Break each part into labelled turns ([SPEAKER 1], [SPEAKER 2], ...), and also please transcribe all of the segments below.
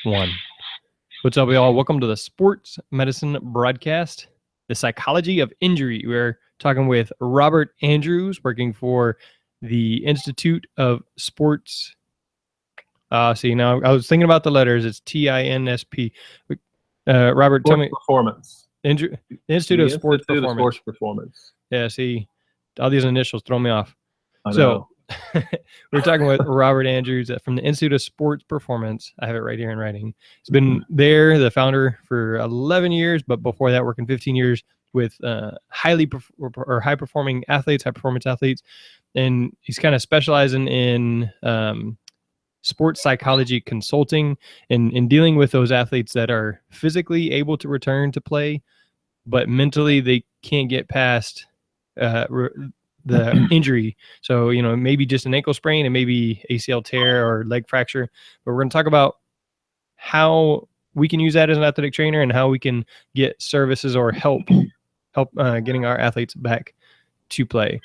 [SPEAKER 1] One. What's up, y'all? Welcome to the Sports Medicine Broadcast, the psychology of injury. We're talking with Robert Andrews, working for the Institute of Sports. See, now I was thinking about the letters. It's TINSP. Robert, tell me.
[SPEAKER 2] Performance.
[SPEAKER 1] The Institute of Sports
[SPEAKER 2] Performance.
[SPEAKER 1] Yeah, see, all these initials throw me off.
[SPEAKER 2] I know.
[SPEAKER 1] We're talking with Robert Andrews from the Institute of Sports Performance. I have it right here in writing. He's been there, the founder, for 11 years, but before that, working 15 years with high performing athletes, high performance athletes, and he's kind of specializing in sports psychology consulting and in dealing with those athletes that are physically able to return to play, but mentally they can't get past the injury. So, maybe just an ankle sprain and maybe ACL tear or leg fracture. But we're going to talk about how we can use that as an athletic trainer and how we can get services or help getting our athletes back to play.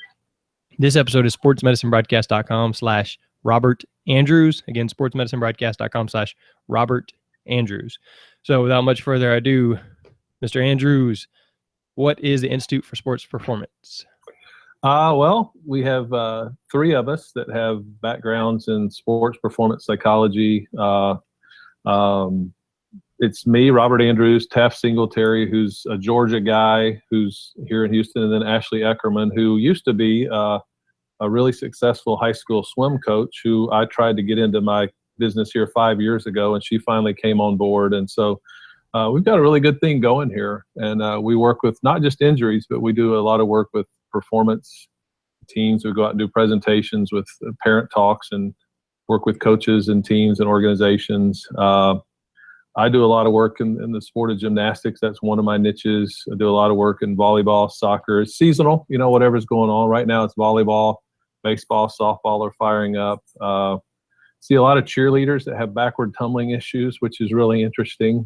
[SPEAKER 1] This episode is sportsmedicinebroadcast.com/Robert Andrews. Again, sportsmedicinebroadcast.com/Robert Andrews. So without much further ado, Mr. Andrews, what is the Institute for Sports Performance?
[SPEAKER 2] Well, we have three of us that have backgrounds in sports performance psychology. It's me, Robert Andrews, Taft Singletary, who's a Georgia guy who's here in Houston, and then Ashley Eckerman, who used to be a really successful high school swim coach who I tried to get into my business here 5 years ago, and she finally came on board. And so we've got a really good thing going here. And we work with not just injuries, but we do a lot of work with performance teams. We go out and do presentations with parent talks and work with coaches and teams and organizations. I do a lot of work in the sport of gymnastics. That's one of my niches. I do a lot of work in volleyball, soccer. It's seasonal, whatever's going on. Right now it's volleyball, baseball, softball are firing up. See a lot of cheerleaders that have backward tumbling issues, which is really interesting.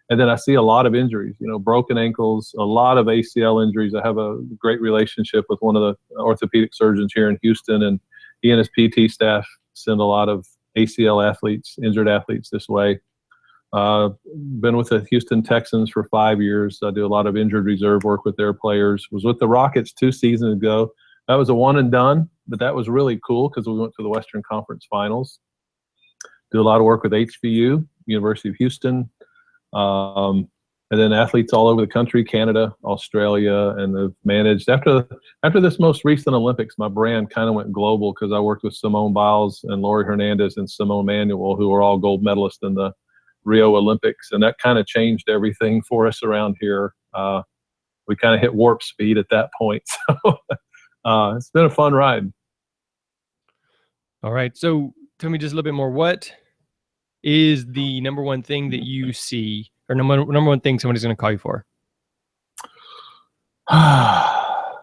[SPEAKER 2] And then I see a lot of injuries, broken ankles, a lot of ACL injuries. I have a great relationship with one of the orthopedic surgeons here in Houston, and he and his PT staff send a lot of ACL athletes, injured athletes this way. Been with the Houston Texans for 5 years. I do a lot of injured reserve work with their players. Was with the Rockets 2 seasons ago. That was a one and done, but that was really cool because we went to the Western Conference Finals. Do a lot of work with HBU, University of Houston. And then athletes all over the country, Canada, Australia, and have managed. After this most recent Olympics, my brand kind of went global because I worked with Simone Biles and Laurie Hernandez and Simone Manuel, who are all gold medalists in the Rio Olympics. And that kind of changed everything for us around here. We kind of hit warp speed at that point. So it's been a fun ride.
[SPEAKER 1] All right. So tell me just a little bit more. What is the number one thing that you see, or number one thing somebody's going to call you for?
[SPEAKER 2] I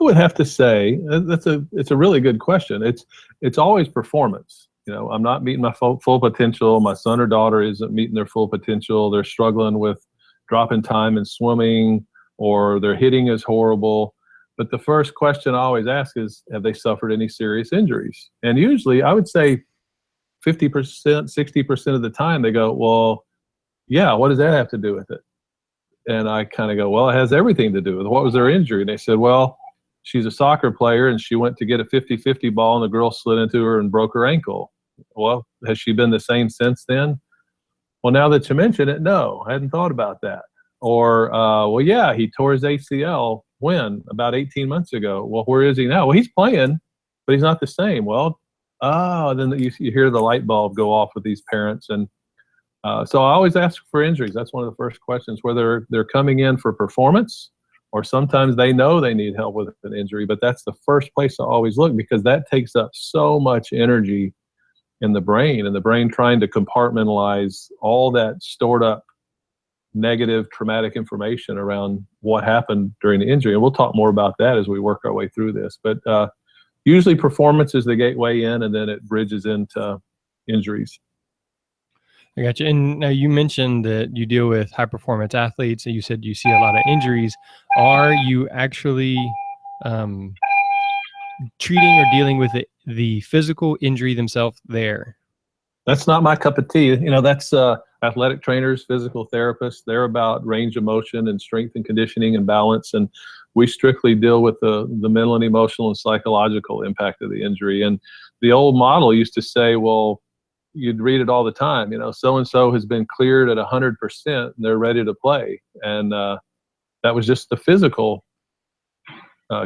[SPEAKER 2] would have to say it's a really good question. It's always performance. I'm not meeting my full potential. My son or daughter isn't meeting their full potential. They're struggling with dropping time in swimming, or their hitting is horrible. But the first question I always ask is, have they suffered any serious injuries? And usually I would say 50%, 60% of the time they go, well, yeah, what does that have to do with it? And I kind of go, well, it has everything to do with it. What was their injury? And they said, well, she's a soccer player and she went to get a 50-50 ball and the girl slid into her and broke her ankle. Well, has she been the same since then? Well, now that you mention it, no, I hadn't thought about that. Or, well, yeah, he tore his ACL when? About 18 months ago. Well, where is he now? Well, he's playing, but he's not the same. Well, then you hear the light bulb go off with these parents. And so I always ask for injuries. That's one of the first questions, whether they're coming in for performance or sometimes they know they need help with an injury. But that's the first place I always look, because that takes up so much energy in the brain, and the brain trying to compartmentalize all that stored up negative traumatic information around what happened during the injury. And we'll talk more about that as we work our way through this. But usually performance is the gateway in, and then it bridges into injuries.
[SPEAKER 1] I got you. And now you mentioned that you deal with high performance athletes, and you said you see a lot of injuries. Are you actually treating or dealing with the physical injury themselves there?
[SPEAKER 2] That's not my cup of tea. That's athletic trainers, physical therapists. They're about range of motion and strength and conditioning and balance. And we strictly deal with the mental and emotional and psychological impact of the injury. And the old model used to say, well, you'd read it all the time, so-and-so has been cleared at 100% and they're ready to play. And that was just the physical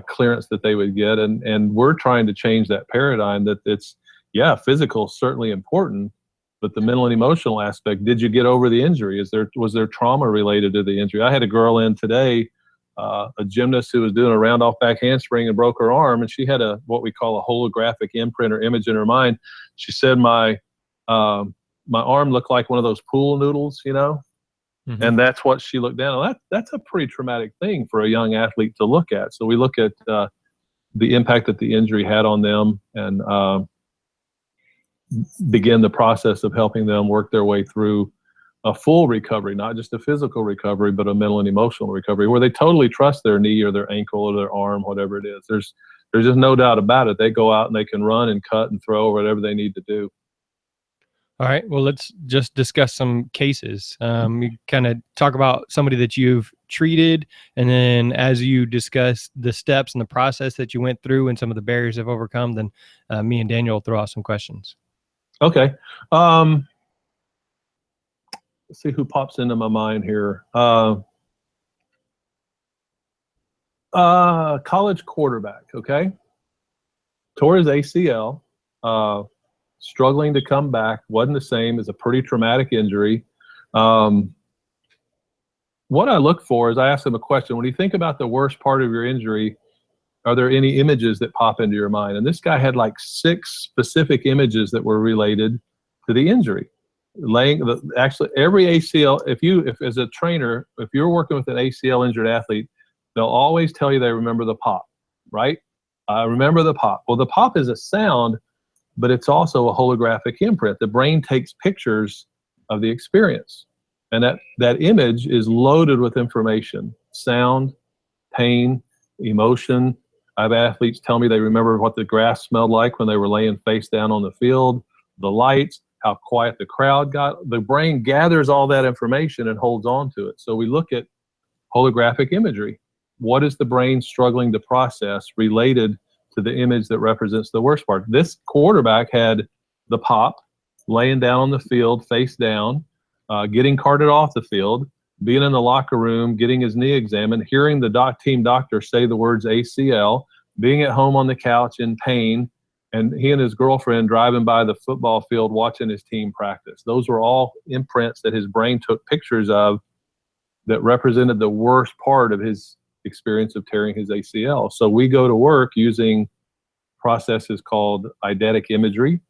[SPEAKER 2] clearance that they would get. And we're trying to change that paradigm that it's, yeah, physical is certainly important, but the mental and emotional aspect, did you get over the injury? Was there trauma related to the injury? I had a girl in today, a gymnast who was doing a round off back handspring and broke her arm, and she had what we call a holographic imprint or image in her mind. She said, my arm looked like one of those pool noodles,
[SPEAKER 1] Mm-hmm.
[SPEAKER 2] And that's what she looked down on. That's a pretty traumatic thing for a young athlete to look at. So we look at the impact that the injury had on them, and begin the process of helping them work their way through a full recovery, not just a physical recovery, but a mental and emotional recovery, where they totally trust their knee or their ankle or their arm, whatever it is. There's just no doubt about it. They go out and they can run and cut and throw, whatever they need to do.
[SPEAKER 1] All right. Well, let's just discuss some cases. You kind of talk about somebody that you've treated, and then as you discuss the steps and the process that you went through and some of the barriers you've overcome, then me and Daniel will throw out some questions.
[SPEAKER 2] Okay. Let's see who pops into my mind here. College quarterback, okay? Tore his ACL. Struggling to come back, wasn't the same, as a pretty traumatic injury. What I look for is, I ask them a question. When you think about the worst part of your injury, are there any images that pop into your mind? And this guy had like 6 specific images that were related to the injury. Actually, every ACL, if as a trainer, if you're working with an ACL injured athlete, they'll always tell you they remember the pop, right? Remember the pop. Well, the pop is a sound, but it's also a holographic imprint. The brain takes pictures of the experience, and that image is loaded with information: sound, pain, emotion. I have athletes tell me they remember what the grass smelled like when they were laying face down on the field, the lights, how quiet the crowd got. The brain gathers all that information and holds on to it. So we look at holographic imagery. What is the brain struggling to process related to the image that represents the worst part? This quarterback had the pop, laying down on the field, face down, getting carted off the field, being in the locker room, getting his knee examined, hearing the team doctor say the words ACL, being at home on the couch in pain, and he and his girlfriend driving by the football field watching his team practice. Those were all imprints that his brain took pictures of that represented the worst part of his experience of tearing his ACL. So we go to work using processes called eidetic imagery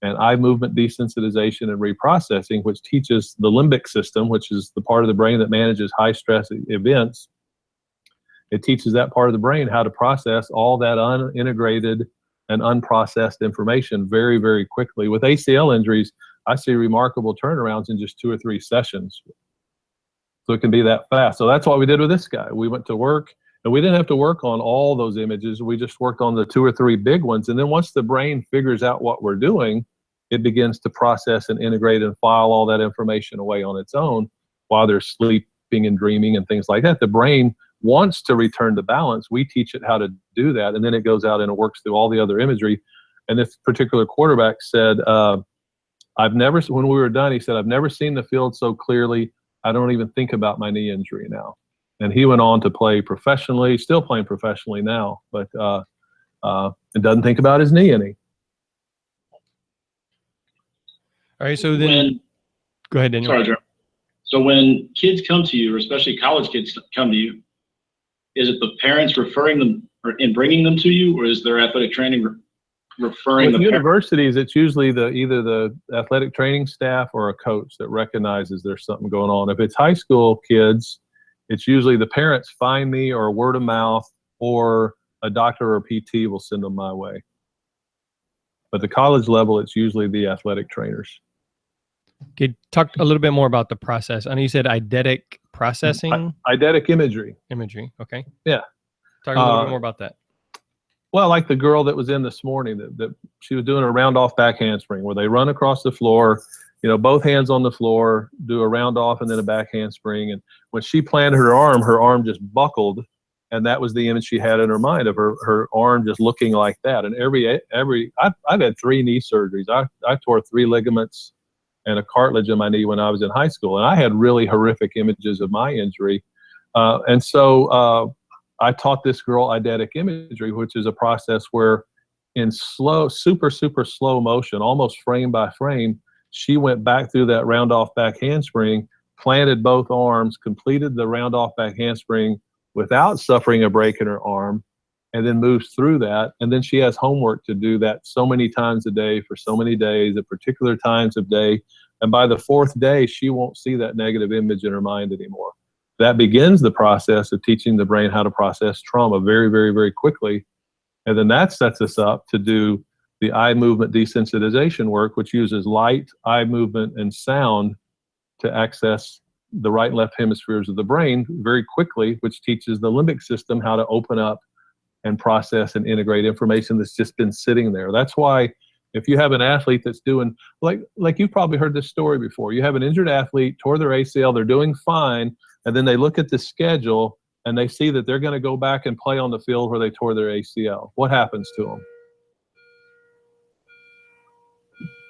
[SPEAKER 2] and eye movement desensitization and reprocessing, which teaches the limbic system, which is the part of the brain that manages high stress events. It teaches that part of the brain how to process all that unintegrated and unprocessed information very, very quickly. With ACL injuries, I see remarkable turnarounds in just 2 or 3 sessions. So it can be that fast. So that's what we did with this guy. We went to work, and we didn't have to work on all those images. We just worked on the 2 or 3 big ones. And then once the brain figures out what we're doing, it begins to process and integrate and file all that information away on its own while they're sleeping and dreaming and things like that. The brain wants to return to balance. We teach it how to do that, and then it goes out and it works through all the other imagery. And this particular quarterback said, when we were done, he said, I've never seen the field so clearly. I don't even think about my knee injury now. And he went on to play professionally, still playing professionally now, but it doesn't think about his knee any.
[SPEAKER 1] All right, so then go ahead, Daniel.
[SPEAKER 3] Sorry, Joe. So when kids come to you, or especially college kids come to you, is it the parents referring them and bringing them to you, or is their athletic training referring
[SPEAKER 2] With
[SPEAKER 3] the
[SPEAKER 2] universities, it's usually either the athletic training staff or a coach that recognizes there's something going on. If it's high school kids, it's usually the parents find me, or word of mouth, or a doctor or PT will send them my way. But the college level, it's usually the athletic trainers.
[SPEAKER 1] Okay, talk a little bit more about the process. I know you said eidetic processing.
[SPEAKER 2] Eidetic imagery.
[SPEAKER 1] Imagery, okay.
[SPEAKER 2] Yeah.
[SPEAKER 1] Talk a little bit more about that.
[SPEAKER 2] Well, like the girl that was in this morning, that she was doing a round off back handspring where they run across the floor, both hands on the floor, do a round off and then a back handspring. And when she planted her arm just buckled. And that was the image she had in her mind of her arm just looking like that. And I've had 3 knee surgeries. I tore 3 ligaments and a cartilage in my knee when I was in high school. And I had really horrific images of my injury. And so I taught this girl eidetic imagery, which is a process where in super slow motion, almost frame by frame, she went back through that round off back handspring, planted both arms, completed the round off back handspring without suffering a break in her arm, and then moves through that. And then she has homework to do that so many times a day for so many days at particular times of day. And by the 4th day, she won't see that negative image in her mind anymore. That begins the process of teaching the brain how to process trauma very, very, very quickly. And then that sets us up to do the eye movement desensitization work, which uses light, eye movement, and sound to access the right and left hemispheres of the brain very quickly, which teaches the limbic system how to open up and process and integrate information that's just been sitting there. That's why if you have an athlete that's doing, like you've probably heard this story before, you have an injured athlete, tore their ACL, they're doing fine, and then they look at the schedule and they see that they're going to go back and play on the field where they tore their ACL. What happens to them?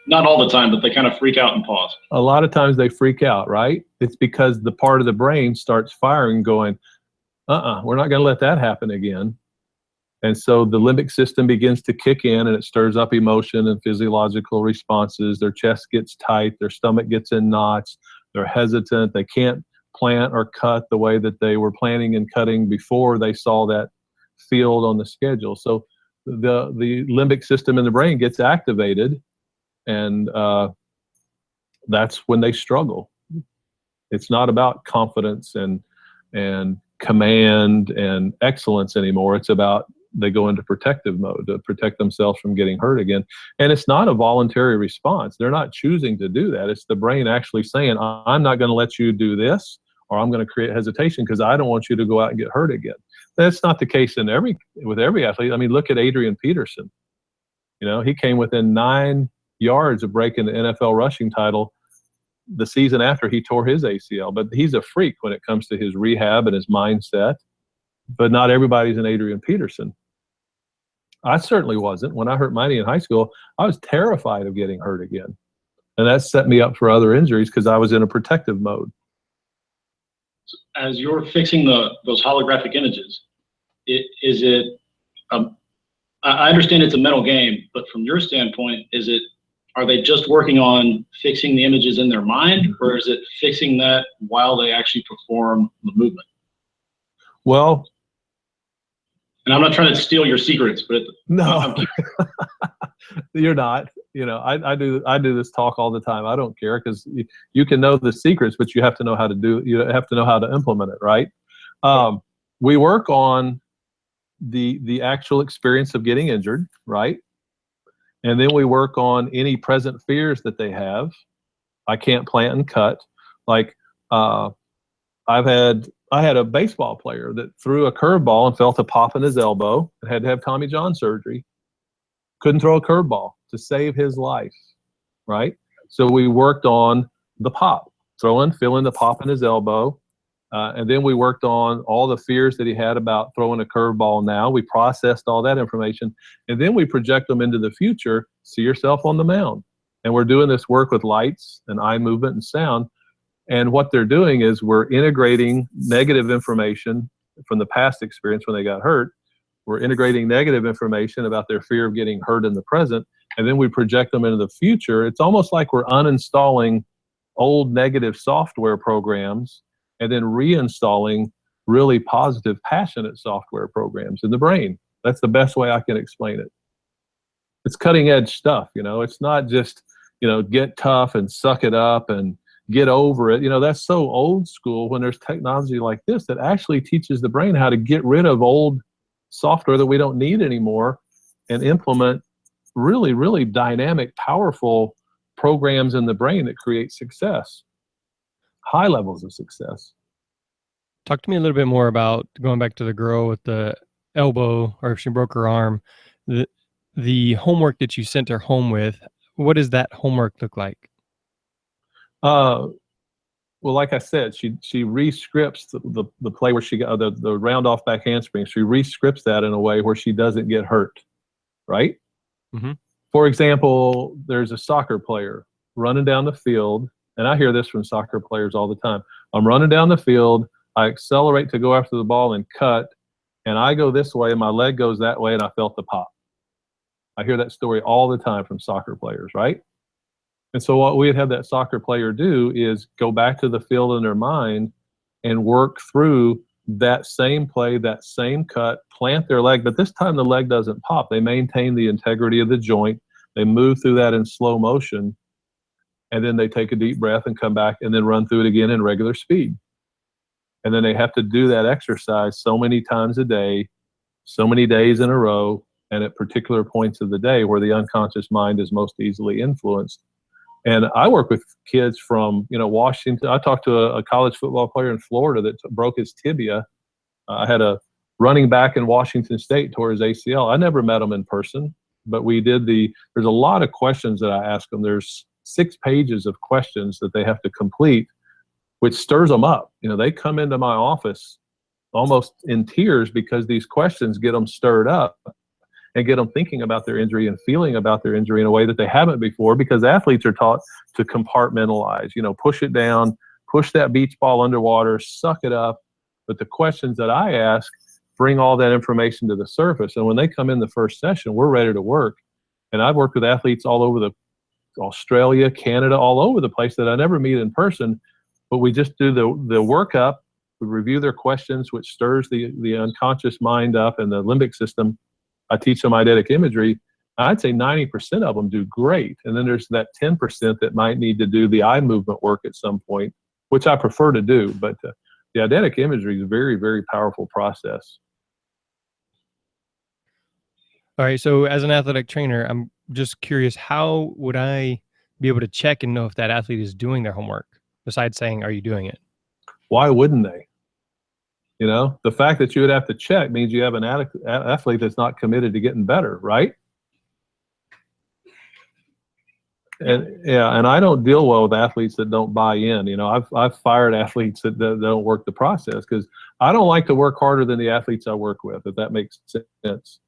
[SPEAKER 3] Not all the time, but they kind of freak out and pause.
[SPEAKER 2] A lot of times they freak out, right? It's because the part of the brain starts firing, going, we're not going to let that happen again. And so the limbic system begins to kick in, and it stirs up emotion and physiological responses. Their chest gets tight, their stomach gets in knots, they're hesitant, they can't plant or cut the way that they were planning and cutting before they saw that field on the schedule. So the limbic system in the brain gets activated, and that's when they struggle. It's not about confidence and command and excellence anymore. It's about they go into protective mode to protect themselves from getting hurt again. And it's not a voluntary response. They're not choosing to do that. It's the brain actually saying, I'm not going to let you do this, or I'm going to create hesitation because I don't want you to go out and get hurt again. That's not the case with every athlete. I mean, look at Adrian Peterson. He came within 9 yards of breaking the NFL rushing title the season after he tore his ACL. But he's a freak when it comes to his rehab and his mindset. But not everybody's an Adrian Peterson. I certainly wasn't. When I hurt my knee in high school, I was terrified of getting hurt again. And that set me up for other injuries because I was in a protective mode.
[SPEAKER 3] As you're fixing those holographic images, I understand it's a mental game, but from your standpoint, are they just working on fixing the images in their mind, or is it fixing that while they actually perform the movement?
[SPEAKER 2] Well,
[SPEAKER 3] and I'm not trying to steal your secrets, but
[SPEAKER 2] no, you're not. I do this talk all the time. I don't care because you can know the secrets, but you have to know how to you have to know how to implement it, right? We work on the actual experience of getting injured, right? And then we work on any present fears that they have. I can't plant and cut. Like I had a baseball player that threw a curveball and felt a pop in his elbow and had to have Tommy John surgery. Couldn't throw a curveball to save his life, right? So we worked on the pop, feeling the pop in his elbow. And then we worked on all the fears that he had about throwing a curveball now. We processed all that information. And then we project them into the future. See yourself on the mound. And we're doing this work with lights and eye movement and sound. And what they're doing is we're integrating negative information from the past experience when they got hurt. We're integrating negative information about their fear of getting hurt in the present. And then we project them into the future. It's almost like we're uninstalling old negative software programs and then reinstalling really positive, passionate software programs in the brain. That's the best way I can explain it. It's cutting edge stuff, It's not just, get tough and suck it up and get over it. That's so old school when there's technology like this that actually teaches the brain how to get rid of old software that we don't need anymore and implement really, really dynamic, powerful programs in the brain that create success. High levels of success.
[SPEAKER 1] Talk to me a little bit more about going back to the girl with the elbow or if she broke her arm, the homework that you sent her home with, what does that homework look like?
[SPEAKER 2] Well, like I said, she re-scripts the play where she got the round off back handspring. She re-scripts that in a way where she doesn't get hurt, right?
[SPEAKER 1] Mm-hmm.
[SPEAKER 2] For example, there's a soccer player running down the field, and I hear this from soccer players all the time. I'm running down the field, I accelerate to go after the ball and cut, and I go this way, and my leg goes that way, and I felt the pop. I hear that story all the time from soccer players, right? And so what we'd have that soccer player do is go back to the field in their mind and work through that same play, that same cut, plant their leg, but this time the leg doesn't pop. They maintain the integrity of the joint. They move through that in slow motion, and then they take a deep breath and come back and then run through it again in regular speed. And then they have to do that exercise so many times a day, so many days in a row, and at particular points of the day where the unconscious mind is most easily influenced. And I work with kids from, Washington. I talked to a college football player in Florida that broke his tibia. I had a running back in Washington State tore his ACL. I never met him in person, but there's a lot of questions that I ask them. There's 6 pages of questions that they have to complete, which stirs them up. They come into my office almost in tears because these questions get them stirred up and get them thinking about their injury and feeling about their injury in a way that they haven't before, because athletes are taught to compartmentalize, push it down, push that beach ball underwater, suck it up. But the questions that I ask bring all that information to the surface. And when they come in the first session, we're ready to work. And I've worked with athletes all over Australia, Canada, all over the place that I never meet in person, but we just do the workup, we review their questions, which stirs the unconscious mind up and the limbic system. I teach them eidetic imagery. I'd say 90% of them do great. And then there's that 10% that might need to do the eye movement work at some point, which I prefer to do. But the eidetic imagery is a very, very powerful process.
[SPEAKER 1] All right. So as an athletic trainer, I'm just curious, how would I be able to check and know if that athlete is doing their homework besides saying, are you doing it?
[SPEAKER 2] Why wouldn't they? The fact that you would have to check means you have an athlete that's not committed to getting better, right? And I don't deal well with athletes that don't buy in. I've fired athletes that don't work the process because I don't like to work harder than the athletes I work with, if that makes sense.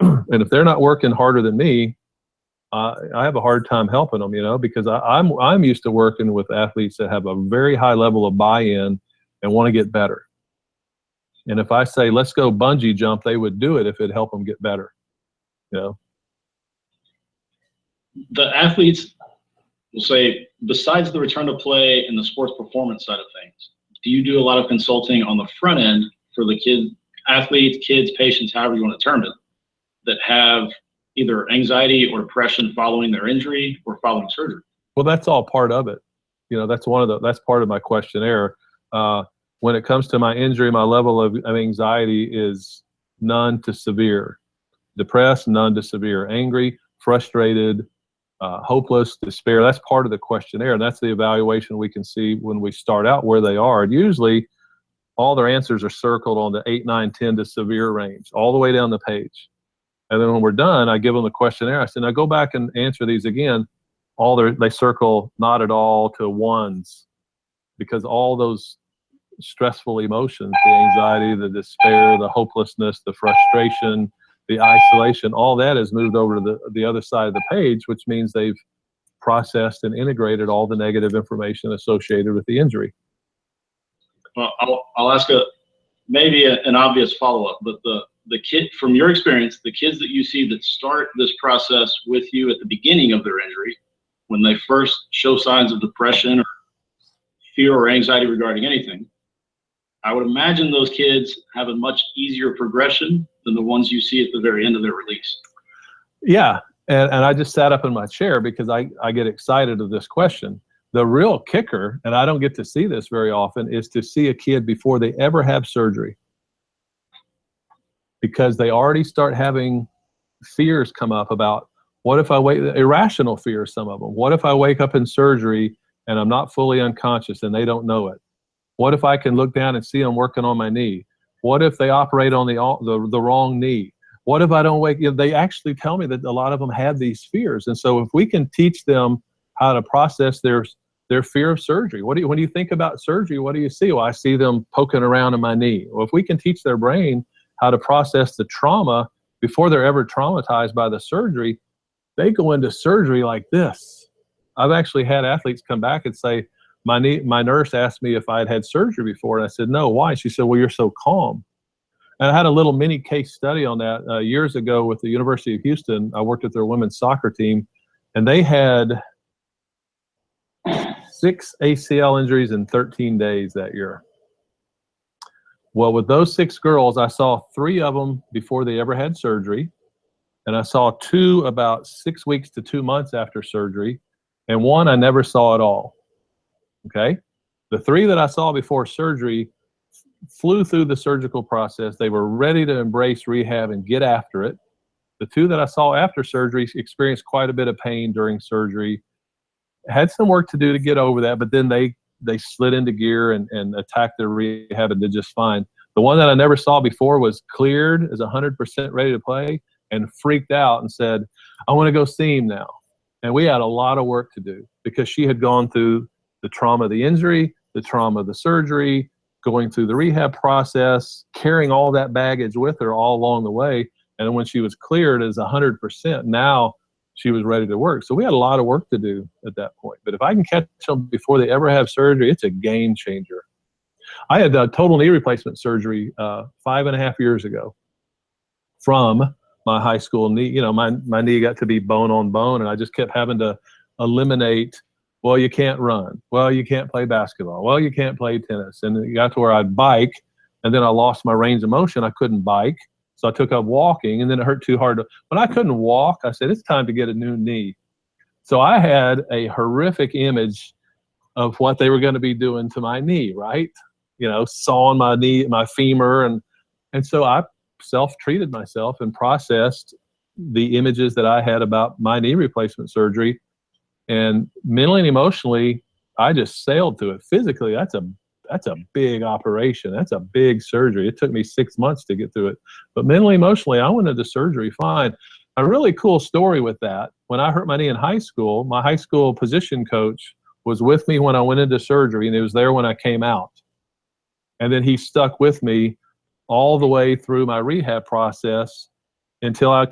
[SPEAKER 2] And if they're not working harder than me, I have a hard time helping them, because I'm used to working with athletes that have a very high level of buy-in and want to get better. And if I say, let's go bungee jump, they would do it if it'd help them get better. The
[SPEAKER 3] athletes will say, besides the return to play and the sports performance side of things, do you do a lot of consulting on the front end for the athletes, kids, patients, however you want to term it, that have either anxiety or depression following their injury or following surgery?
[SPEAKER 2] Well, that's all part of it. That's part of my questionnaire. When it comes to my injury, my level of anxiety is none to severe. Depressed, none to severe. Angry, frustrated, hopeless, despair. That's part of the questionnaire, and that's the evaluation we can see when we start out where they are. And usually, all their answers are circled on the 8, 9, 10 to severe range, all the way down the page. And then when we're done, I give them the questionnaire. I say, now go back and answer these again. They circle not at all to 1s, because all those stressful emotions, the anxiety, the despair, the hopelessness, the frustration, the isolation, all that has moved over to the other side of the page, which means they've processed and integrated all the negative information associated with the injury.
[SPEAKER 3] Well, I'll ask maybe an obvious follow-up, but the kid, from your experience, the kids that you see that start this process with you at the beginning of their injury, when they first show signs of depression or fear or anxiety regarding anything, I would imagine those kids have a much easier progression than the ones you see at the very end of their release.
[SPEAKER 2] Yeah, and I just sat up in my chair because I get excited of this question. The real kicker, and I don't get to see this very often, is to see a kid before they ever have surgery, because they already start having fears come up about, what if I irrational fears, some of them. What if I wake up in surgery and I'm not fully unconscious and they don't know it? What if I can look down and see them working on my knee? What if they operate on the wrong knee? What if I don't wake? They actually tell me that a lot of them have these fears. And so if we can teach them how to process their fear of surgery. When you think about surgery, what do you see? Well, I see them poking around in my knee. Well, if we can teach their brain how to process the trauma before they're ever traumatized by the surgery, they go into surgery like this. I've actually had athletes come back and say, my nurse asked me if I had had surgery before, and I said, no, why? She said, well, you're so calm. And I had a little mini case study on that years ago with the University of Houston. I worked with their women's soccer team, and they had 6 ACL injuries in 13 days that year. Well, with those 6 girls, I saw 3 of them before they ever had surgery, and I saw 2 about 6 weeks to 2 months after surgery, and 1 I never saw at all. Okay? The 3 that I saw before surgery flew through the surgical process. They were ready to embrace rehab and get after it. The 2 that I saw after surgery experienced quite a bit of pain during surgery, had some work to do to get over that, but then they slid into gear and attacked their rehab and did just fine. The one that I never saw before was cleared, is 100% ready to play, and freaked out and said, I want to go see him now. And we had a lot of work to do because she had gone through the trauma of the injury, the trauma of the surgery, going through the rehab process, carrying all that baggage with her all along the way. And when she was cleared as 100%, now she was ready to work. So we had a lot of work to do at that point. But if I can catch them before they ever have surgery, it's a game changer. I had a total knee replacement surgery 5.5 years ago from my high school knee. You know, my knee got to be bone on bone, and I just kept having to eliminate, well, you can't run. Well, you can't play basketball. Well, you can't play tennis. And it got to where I'd bike, and then I lost my range of motion. I couldn't bike. So I took up walking, and then it hurt too hard. When I couldn't walk, I said, it's time to get a new knee. So I had a horrific image of what they were going to be doing to my knee, right? You know, sawing my knee, my femur. And so I self-treated myself and processed the images that I had about my knee replacement surgery. And mentally and emotionally, I just sailed through it. Physically, that's a big operation. That's a big surgery. It took me 6 months to get through it. But mentally, emotionally, I went into surgery fine. A really cool story with that. When I hurt my knee in high school, my high school position coach was with me when I went into surgery, and he was there when I came out. And then he stuck with me all the way through my rehab process until I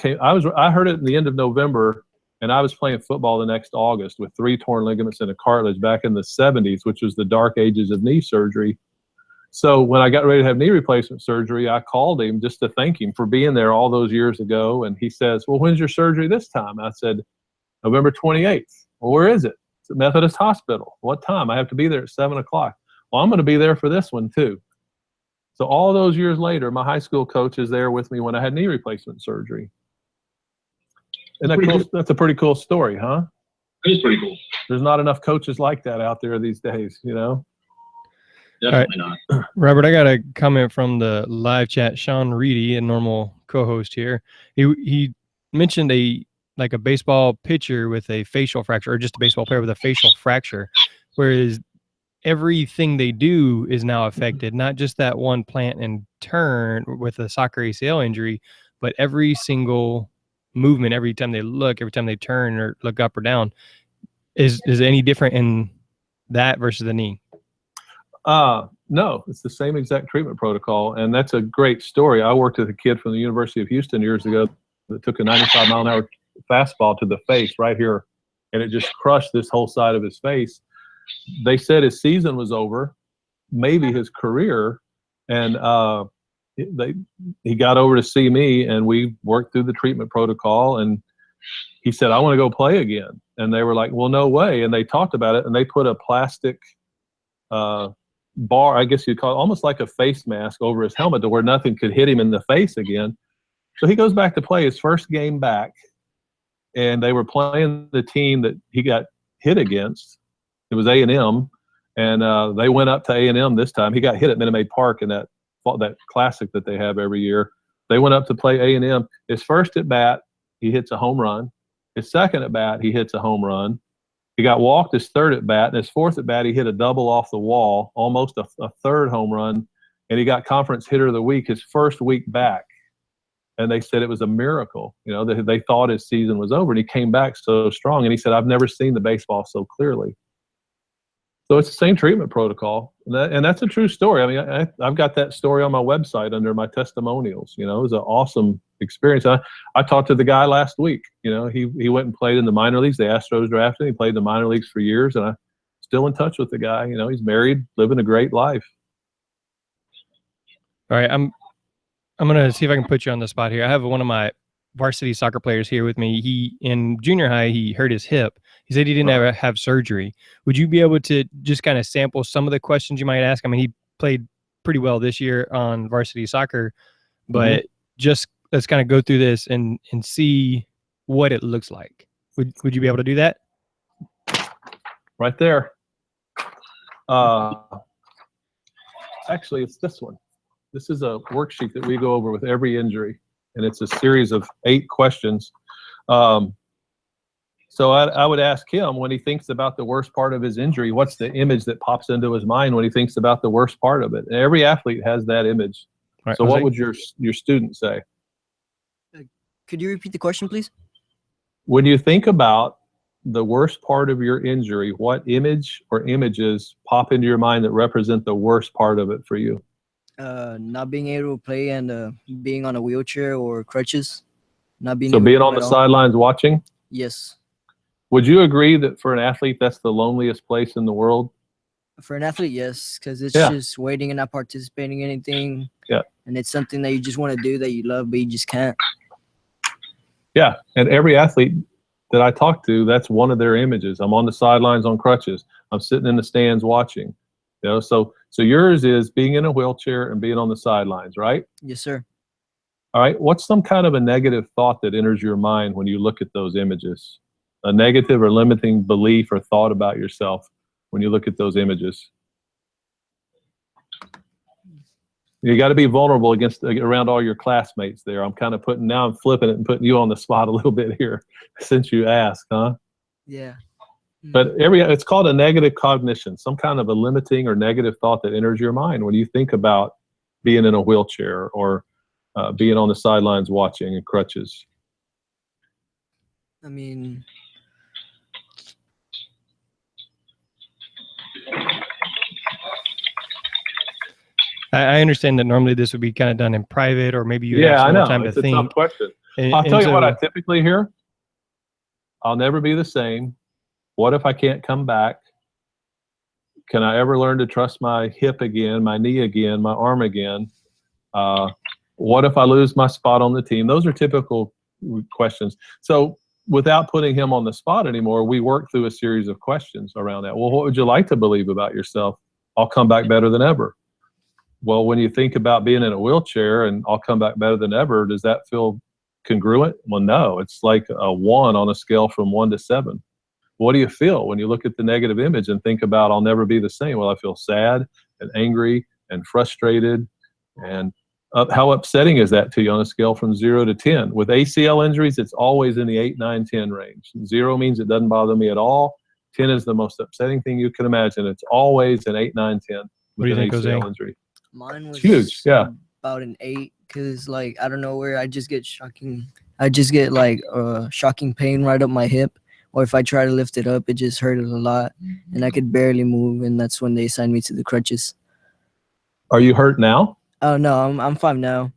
[SPEAKER 2] hurt it in the end of November, and I was playing football the next August with 3 torn ligaments and a cartilage back in the 70s, which was the dark ages of knee surgery. So when I got ready to have knee replacement surgery, I called him just to thank him for being there all those years ago. And he says, well, when's your surgery this time? I said, November 28th. Well, where is it? It's at Methodist Hospital. What time? I have to be there at 7 o'clock. Well, I'm going to be there for this one too. So all those years later, my high school coach is there with me when I had knee replacement surgery. And that's a pretty cool story, huh?
[SPEAKER 3] It is pretty cool.
[SPEAKER 2] There's not enough coaches like that out there these days, you know?
[SPEAKER 3] Definitely not.
[SPEAKER 1] Robert, I got a comment from the live chat. Sean Reedy, a normal co-host here, he mentioned a baseball pitcher with a facial fracture, or just a baseball player with a facial fracture, whereas everything they do is now affected, not just that one plant and turn with a soccer ACL injury, but every single movement, every time they look, every time they turn or look up or down. Is any different in that versus the knee?
[SPEAKER 2] No, it's the same exact treatment protocol. And that's a great story. I worked with a kid from the University of Houston years ago that took a 95-mile-an-hour fastball to the face right here, and it just crushed this whole side of his face. They said his season was over, maybe his career, and he got over to see me, and we worked through the treatment protocol, and he said, I want to go play again. And they were like, well, no way. And they talked about it, and they put a plastic bar, I guess you'd call it, almost like a face mask over his helmet to where nothing could hit him in the face again. So he goes back to play his first game back, and they were playing the team that he got hit against. It was A&M, and they went up to A&M this time. He got hit at Minute Maid Park in that classic that they have every year. They went up to play A&M. His first at bat, he hits a home run. His second at bat, he hits a home run. He got walked his third at bat, and his fourth at bat, he hit a double off the wall, almost a third home run. and he got Conference Hitter of the Week his first week back. And they said it was a miracle. You know, they thought his season was over, and he came back so strong. And he said, I've never seen the baseball so clearly. So it's the same treatment protocol. And that's a true story. I mean, I've got that story on my website under my testimonials. You know, it was an awesome experience. I talked to the guy last week. You know, he went and played in the minor leagues. The Astros drafted him. He played in the minor leagues for years. And I'm still in touch with the guy. You know, he's married, living a great life.
[SPEAKER 1] All right. I'm going to see if I can put you on the spot here. I have one of my varsity soccer players here with me. He, in junior high, he hurt his hip. He said he didn't ever have surgery. Would you be able to just kind of sample some of the questions you might ask? I mean, he played pretty well this year on varsity soccer, but just let's kind of go through this and see what it looks like. Would you be able to do that?
[SPEAKER 2] Right there. Actually, it's this one. This is a worksheet that we go over with every injury, and it's a series of 8 questions. So I would ask him, when he thinks about the worst part of his injury, what's the image that pops into his mind when he thinks about the worst part of it? And every athlete has that image. Right, so what would your student say?
[SPEAKER 4] Could you repeat the question, please?
[SPEAKER 2] When you think about the worst part of your injury, what image or images pop into your mind that represent the worst part of it for you?
[SPEAKER 4] Not being able to play and being on a wheelchair or crutches. Not being
[SPEAKER 2] so being on the sidelines watching?
[SPEAKER 4] Yes.
[SPEAKER 2] Would you agree that for an athlete, that's the loneliest place in the world?
[SPEAKER 4] For an athlete, yes, because it's just waiting and not participating in anything.
[SPEAKER 2] Yeah.
[SPEAKER 4] And it's something that you just want to do that you love, but you just can't.
[SPEAKER 2] Yeah, and every athlete that I talk to, that's one of their images. I'm on the sidelines on crutches. I'm sitting in the stands watching. You know, so yours is being in a wheelchair and being on the sidelines, right?
[SPEAKER 4] Yes, sir.
[SPEAKER 2] All right. What's some kind of a negative thought that enters your mind when you look at those images? A negative or limiting belief or thought about yourself when you look at those images? You got to be vulnerable around all your classmates there. I'm kind of I'm flipping it and putting you on the spot a little bit here since you asked, huh?
[SPEAKER 4] Yeah.
[SPEAKER 2] But it's called a negative cognition, some kind of a limiting or negative thought that enters your mind when you think about being in a wheelchair or being on the sidelines watching in crutches.
[SPEAKER 4] I mean,
[SPEAKER 1] I understand that normally this would be kind of done in private, or maybe you have some more time to think.
[SPEAKER 2] It's a tough question. I'll tell you what I typically hear. I'll never be the same. What if I can't come back? Can I ever learn to trust my hip again, my knee again, my arm again? What if I lose my spot on the team? Those are typical questions. So without putting him on the spot anymore, we work through a series of questions around that. Well, what would you like to believe about yourself? I'll come back better than ever. Well, when you think about being in a wheelchair and I'll come back better than ever, does that feel congruent? Well, no. It's like a 1 on a scale from 1 to 7. What do you feel when you look at the negative image and think about I'll never be the same? Well, I feel sad and angry and frustrated. And how upsetting is that to you on a scale from 0 to 10? With ACL injuries, it's always in the 8, 9, 10 range. 0 means it doesn't bother me at all. 10 is the most upsetting thing you can imagine. It's always an 8, 9, 10 with an ACL injury.
[SPEAKER 4] Mine was
[SPEAKER 2] huge, yeah.
[SPEAKER 4] About an 8, because like I don't know where I just get shocking pain right up my hip, or if I try to lift it up, it just hurted a lot, and I could barely move, and that's when they assigned me to the crutches.
[SPEAKER 2] Are you hurt now?
[SPEAKER 4] Oh no, I'm fine now.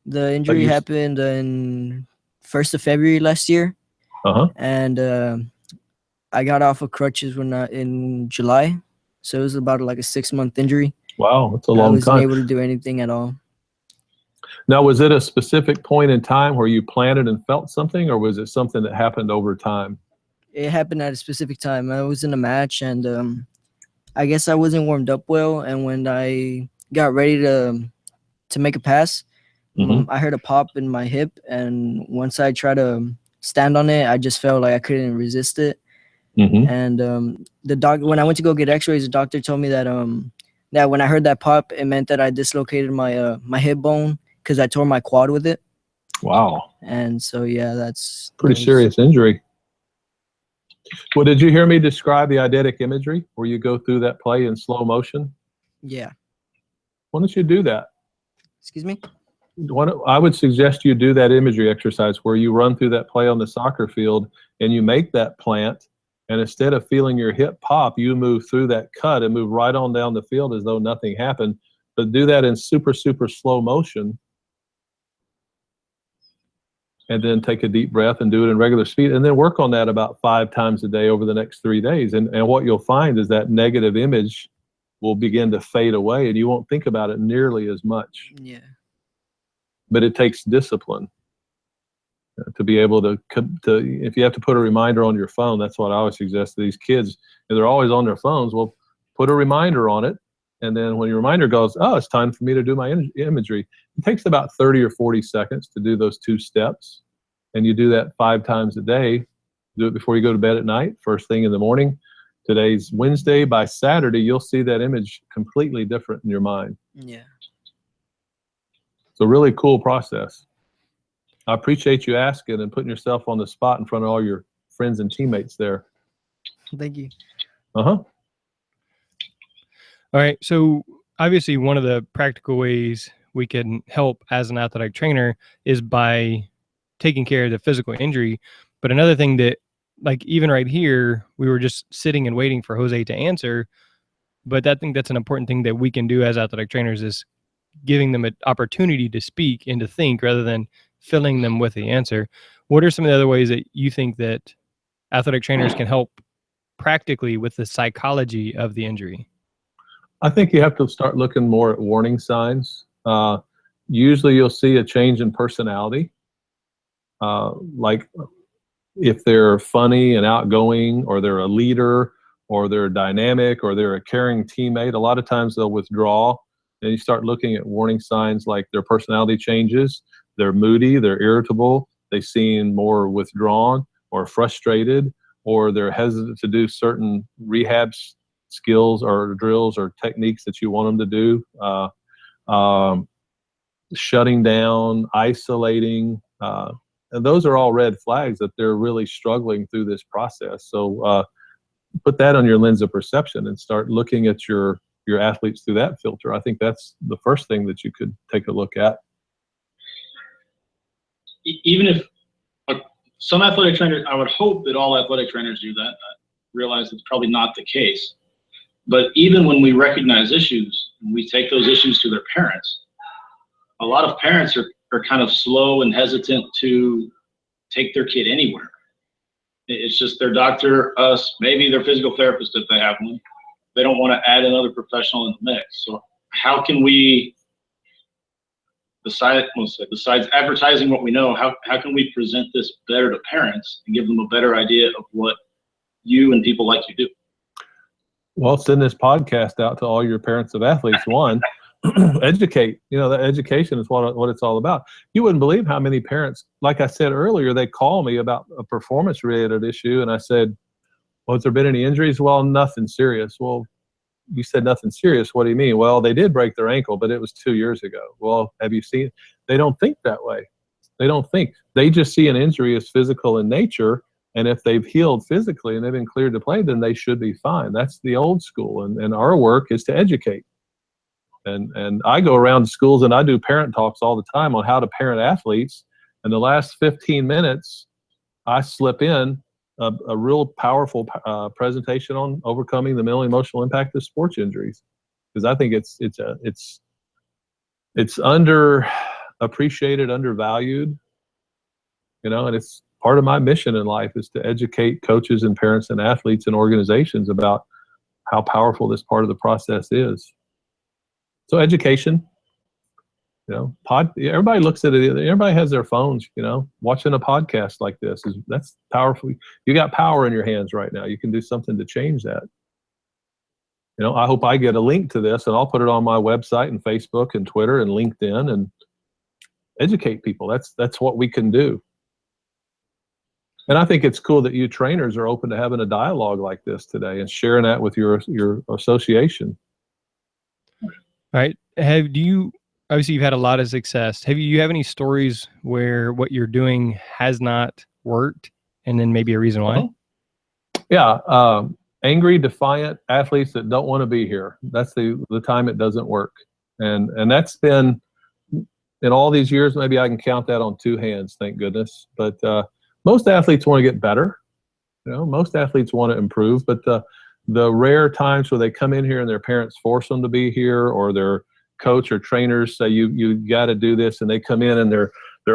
[SPEAKER 4] The injury happened in 1st of February last year, and I got off of crutches in July, so it was about like a 6-month injury.
[SPEAKER 2] Wow, that's a long time.
[SPEAKER 4] I wasn't able to do anything at all.
[SPEAKER 2] Now, was it a specific point in time where you planted and felt something, or was it something that happened over time?
[SPEAKER 4] It happened at a specific time. I was in a match, and I guess I wasn't warmed up well. And when I got ready to make a pass, I heard a pop in my hip, and once I tried to stand on it, I just felt like I couldn't resist it. And when I went to go get X-rays, the doctor told me that that when I heard that pop, it meant that I dislocated my my hip bone because I tore my quad with it.
[SPEAKER 2] Wow.
[SPEAKER 4] And so yeah, that's
[SPEAKER 2] pretty serious injury. Well, did you hear me describe the eidetic imagery where you go through that play in slow motion?
[SPEAKER 4] Yeah.
[SPEAKER 2] Why don't you do that?
[SPEAKER 4] Excuse me?
[SPEAKER 2] I would suggest you do that imagery exercise where you run through that play on the soccer field and you make that plant, and instead of feeling your hip pop, you move through that cut and move right on down the field as though nothing happened. But do that in super, super slow motion, and then take a deep breath and do it in regular speed, and then work on that about 5 times a day over the next 3 days. And what you'll find is that negative image will begin to fade away, and you won't think about it nearly as much.
[SPEAKER 4] Yeah.
[SPEAKER 2] But it takes discipline to be able to, if you have to put a reminder on your phone, that's what I always suggest to these kids. If they're always on their phones, well, put a reminder on it. And then when your reminder goes, oh, it's time for me to do my imagery, it takes about 30 or 40 seconds to do those 2 steps. And you do that 5 times a day. Do it before you go to bed at night, first thing in the morning. Today's Wednesday. By Saturday, you'll see that image completely different in your mind.
[SPEAKER 4] Yeah.
[SPEAKER 2] It's a really cool process. I appreciate you asking and putting yourself on the spot in front of all your friends and teammates there.
[SPEAKER 4] Thank you.
[SPEAKER 2] Uh-huh.
[SPEAKER 1] All right. So obviously one of the practical ways we can help as an athletic trainer is by taking care of the physical injury. But another thing that, like, even right here, we were just sitting and waiting for Jose to answer. But I think that's an important thing that we can do as athletic trainers, is giving them an opportunity to speak and to think rather than filling them with the answer. What are some of the other ways that you think that athletic trainers can help practically with the psychology of the injury?
[SPEAKER 2] I think you have to start looking more at warning signs. Usually you'll see a change in personality. Like if they're funny and outgoing, or they're a leader, or they're dynamic, or they're a caring teammate, a lot of times they'll withdraw. And you start looking at warning signs like their personality changes, they're moody, they're irritable, they seem more withdrawn or frustrated, or they're hesitant to do certain rehab skills or drills or techniques that you want them to do. Shutting down, isolating, and those are all red flags that they're really struggling through this process. So put that on your lens of perception and start looking at your athletes through that filter. I think that's the first thing that you could take a look at.
[SPEAKER 3] Even if some athletic trainers, I would hope that all athletic trainers do that. I realize it's probably not the case. But even when we recognize issues, we take those issues to their parents. A lot of parents are kind of slow and hesitant to take their kid anywhere. It's just their doctor, us, maybe their physical therapist if they have one. They don't want to add another professional in the mix. So how can we, besides advertising what we know, how can we present this better to parents and give them a better idea of what you and people like you do?
[SPEAKER 2] Well, send this podcast out to all your parents of athletes. One, educate. You know, that education is what it's all about. You wouldn't believe how many parents, like I said earlier, they call me about a performance-related issue, and I said, well, has there been any injuries? Well, nothing serious. Well, you said nothing serious. What do you mean? Well, they did break their ankle, but it was 2 years ago. Well, have you seen? They don't think that way. They don't think. They just see an injury as physical in nature, and if they've healed physically and they've been cleared to play, then they should be fine. That's the old school, and our work is to educate. And I go around to schools and I do parent talks all the time on how to parent athletes. And the last 15 minutes, I slip in a real powerful presentation on overcoming the mental and emotional impact of sports injuries, because I think it's underappreciated, undervalued, you know, and it's part of my mission in life is to educate coaches and parents and athletes and organizations about how powerful this part of the process is. So education, you know, everybody looks at it. Everybody has their phones, you know, watching a podcast like this that's powerful. You got power in your hands right now. You can do something to change that. You know, I hope I get a link to this and I'll put it on my website and Facebook and Twitter and LinkedIn and educate people. That's what we can do. And I think it's cool that you trainers are open to having a dialogue like this today and sharing that with your association.
[SPEAKER 1] All right. Obviously you've had a lot of success. Do you have any stories where what you're doing has not worked, and then maybe a reason why?
[SPEAKER 2] Yeah. Angry, defiant athletes that don't want to be here. That's the time it doesn't work. And that's been, in all these years, maybe I can count that on two hands, thank goodness. But most athletes want to get better. Most athletes want to improve, but the rare times where they come in here and their parents force them to be here, or their coach or trainers say you got to do this, and they come in and their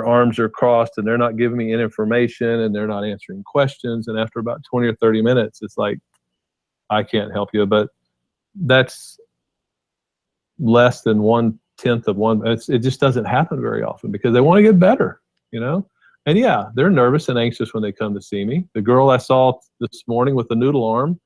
[SPEAKER 2] arms are crossed and they're not giving me any information and they're not answering questions, and after about 20 or 30 minutes it's like, I can't help you. But that's less than 1/10 of one. It just doesn't happen very often because they want to get better, and yeah, they're nervous and anxious when they come to see me. The girl I saw this morning with the noodle arm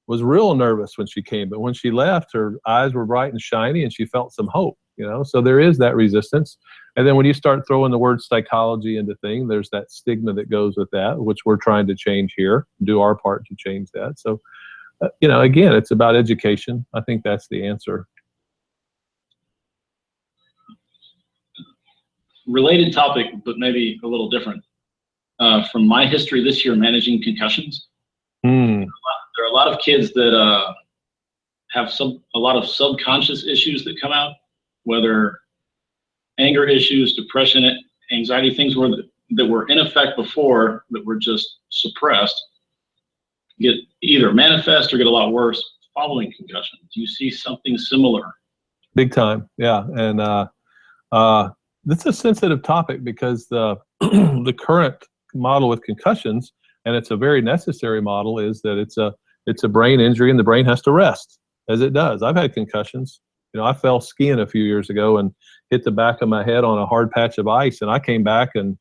[SPEAKER 2] was real nervous when she came, but when she left, her eyes were bright and shiny and she felt some hope, so there is that resistance. And then when you start throwing the word psychology into things, there's that stigma that goes with that, which we're trying to change here, do our part to change that. So again, it's about education. I think that's the answer.
[SPEAKER 3] Related topic, but maybe a little different. From my history this year managing concussions, there are a lot of kids that have a lot of subconscious issues that come out, whether anger issues, depression, anxiety, things that were in effect before that were just suppressed, get either manifest or get a lot worse following concussion. Do you see something similar?
[SPEAKER 2] Big time, yeah. And it's a sensitive topic because the the current model with concussions, and it's a very necessary model, is that it's a brain injury and the brain has to rest, as it does. I've had concussions. I fell skiing a few years ago and hit the back of my head on a hard patch of ice, and I came back and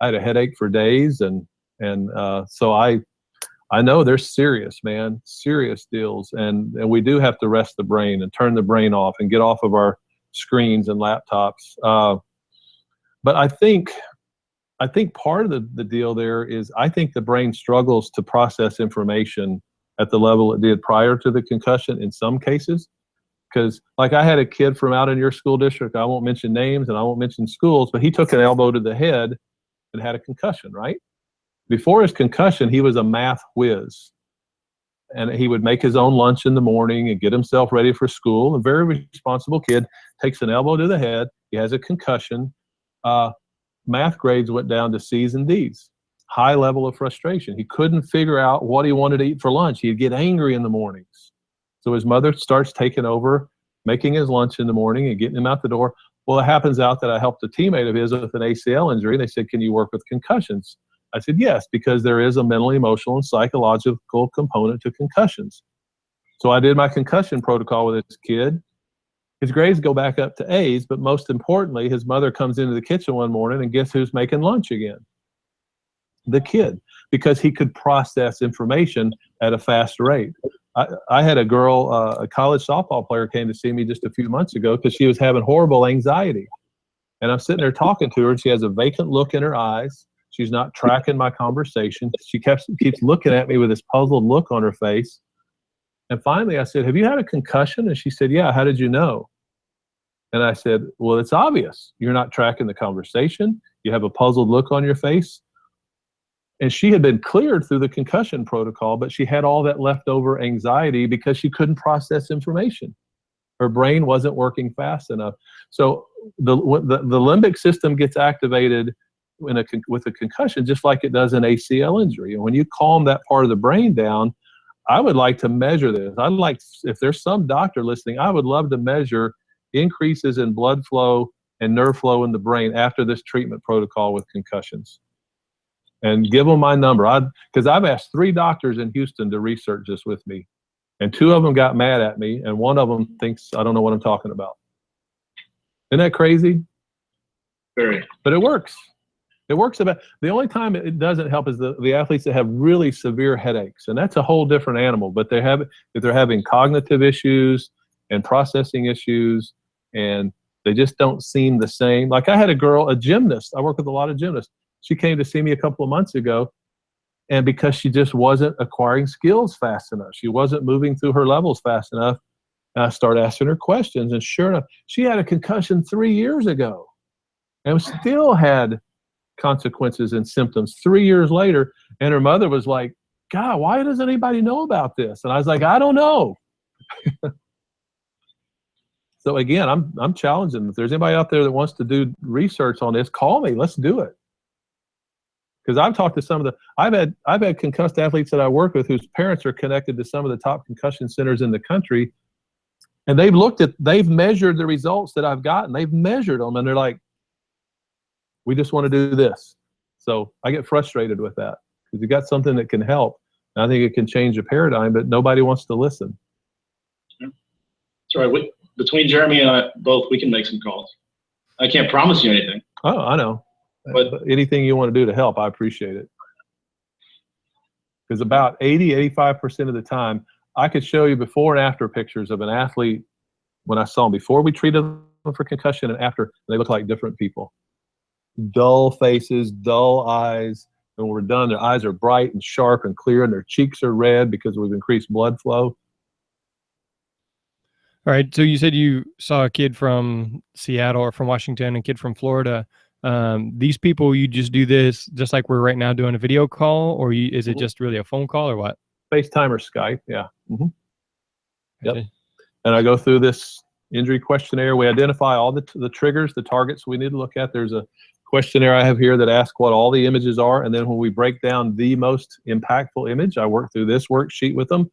[SPEAKER 2] I had a headache for days, and so I know they're serious, man, serious deals, and we do have to rest the brain and turn the brain off and get off of our screens and laptops. But I think part of the deal there is I think the brain struggles to process information at the level it did prior to the concussion in some cases. Because like I had a kid from out in your school district, I won't mention names and I won't mention schools, but he took an elbow to the head and had a concussion, right? Before his concussion, he was a math whiz. And he would make his own lunch in the morning and get himself ready for school. A very responsible kid, takes an elbow to the head, he has a concussion. Math grades went down to C's and D's. High level of frustration. He couldn't figure out what he wanted to eat for lunch. He'd get angry in the mornings. So his mother starts taking over, making his lunch in the morning and getting him out the door. Well, it happens out that I helped a teammate of his with an ACL injury. They said, can you work with concussions? I said, yes, because there is a mental, emotional, and psychological component to concussions. So I did my concussion protocol with this kid. His grades go back up to A's, but most importantly, his mother comes into the kitchen one morning and guess who's making lunch again? The kid, because he could process information at a fast rate. I had a girl, a college softball player, came to see me just a few months ago because she was having horrible anxiety. And I'm sitting there talking to her, and she has a vacant look in her eyes. She's not tracking my conversation. She keeps looking at me with this puzzled look on her face. And finally, I said, have you had a concussion? And she said, yeah. How did you know? And I said, well, it's obvious. You're not tracking the conversation. You have a puzzled look on your face. And she had been cleared through the concussion protocol, but she had all that leftover anxiety because she couldn't process information. Her brain wasn't working fast enough. So the limbic system gets activated with a concussion, just like it does an ACL injury. And when you calm that part of the brain down, I would like to measure this. If there's some doctor listening, I would love to measure increases in blood flow and nerve flow in the brain after this treatment protocol with concussions. And give them my number. Because I've asked 3 doctors in Houston to research this with me. And 2 of them got mad at me, and 1 of them thinks I don't know what I'm talking about. Isn't that crazy?
[SPEAKER 3] Very.
[SPEAKER 2] But it works. It works about. The only time it doesn't help is the athletes that have really severe headaches, and that's a whole different animal. But if they're having cognitive issues and processing issues, and they just don't seem the same. Like I had a girl, a gymnast. I work with a lot of gymnasts. She came to see me a couple of months ago, and because she just wasn't acquiring skills fast enough, she wasn't moving through her levels fast enough, and I started asking her questions, and sure enough, she had a concussion 3 years ago and still had consequences and symptoms 3 years later, and her mother was like, God, why doesn't anybody know about this? And I was like, I don't know. So again, I'm challenging. If there's anybody out there that wants to do research on this, call me. Let's do it. Because I've talked to some of the, I've had concussed athletes that I work with whose parents are connected to some of the top concussion centers in the country, and they've measured the results that I've gotten. They've measured them, and they're like, we just want to do this. So I get frustrated with that because you got something that can help. And I think it can change a paradigm, but nobody wants to listen.
[SPEAKER 3] That's right. Between Jeremy and I both, we can make some calls. I can't promise you anything.
[SPEAKER 2] Oh, I know. But anything you want to do to help, I appreciate it. Because about 85% of the time, I could show you before and after pictures of an athlete when I saw them before we treated them for concussion and after. They look like different people. Dull faces, dull eyes. And when we're done, their eyes are bright and sharp and clear, and their cheeks are red because we've increased blood flow.
[SPEAKER 1] All right. So you said you saw a kid from Seattle or from Washington and a kid from Florida. These people, you just do this just like we're right now doing a video call, or is it just really a phone call or what?
[SPEAKER 2] FaceTime or Skype, yeah. Yep. And I go through this injury questionnaire. We identify all the triggers, the targets we need to look at. There's a questionnaire I have here that asks what all the images are, and then when we break down the most impactful image, I work through this worksheet with them,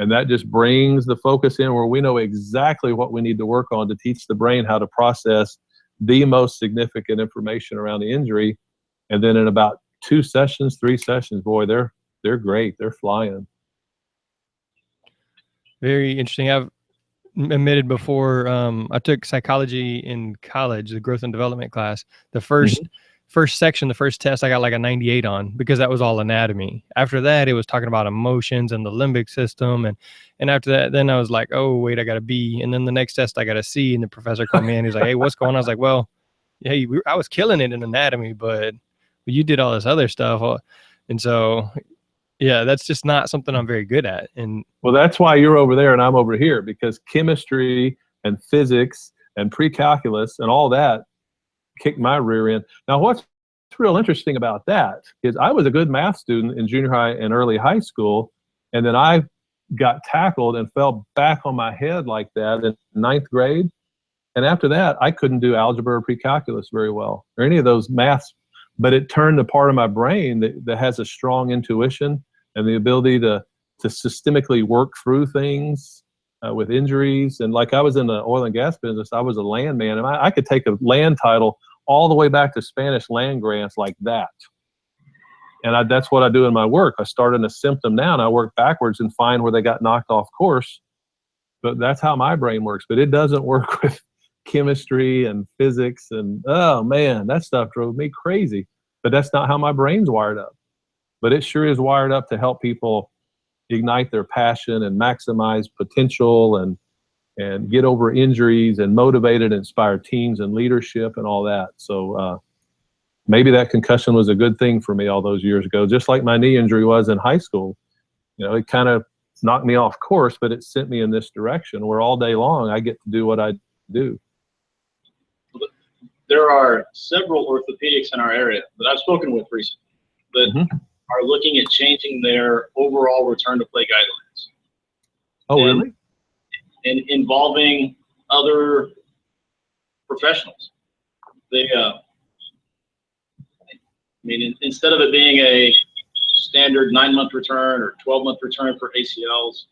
[SPEAKER 2] and that just brings the focus in where we know exactly what we need to work on to teach the brain how to process the most significant information around the injury. And then in about 2 sessions, 3 sessions, boy, they're great. They're flying.
[SPEAKER 1] Very interesting. I've admitted before, I took psychology in college, the growth and development class. The first section, the first test, I got like a 98 on because that was all anatomy. After that, it was talking about emotions and the limbic system. And after that, then I was like, oh, wait, I got a B. And then the next test, I got a C. And the professor called me in. He's like, hey, what's going on? I was like, well, hey, I was killing it in anatomy, but you did all this other stuff. And so, yeah, that's just not something I'm very good at. And
[SPEAKER 2] well, that's why you're over there and I'm over here, because chemistry and physics and pre-calculus and all that kicked my rear end. Now, what's real interesting about that is I was a good math student in junior high and early high school, and then I got tackled and fell back on my head like that in 9th grade. And after that, I couldn't do algebra or pre-calculus very well, or any of those maths, but it turned the part of my brain that has a strong intuition and the ability to systemically work through things with injuries. And like I was in the oil and gas business, I was a landman, and I could take a land title all the way back to Spanish land grants like that. And that's what I do in my work. I start in a symptom now, and I work backwards and find where they got knocked off course. But that's how my brain works. But it doesn't work with chemistry and physics. And, oh, man, that stuff drove me crazy. But that's not how my brain's wired up. But it sure is wired up to help people ignite their passion and maximize potential and get over injuries and motivate and inspire teams and leadership and all that. So maybe that concussion was a good thing for me all those years ago, just like my knee injury was in high school. You know, it kind of knocked me off course, but it sent me in this direction where all day long I get to do what I do.
[SPEAKER 3] There are several orthopedics in our area that I've spoken with recently that are looking at changing their overall return to play guidelines.
[SPEAKER 2] Oh, really?
[SPEAKER 3] And involving other professionals. They, I mean, instead of it being a standard 9-month return or 12-month return for ACLs,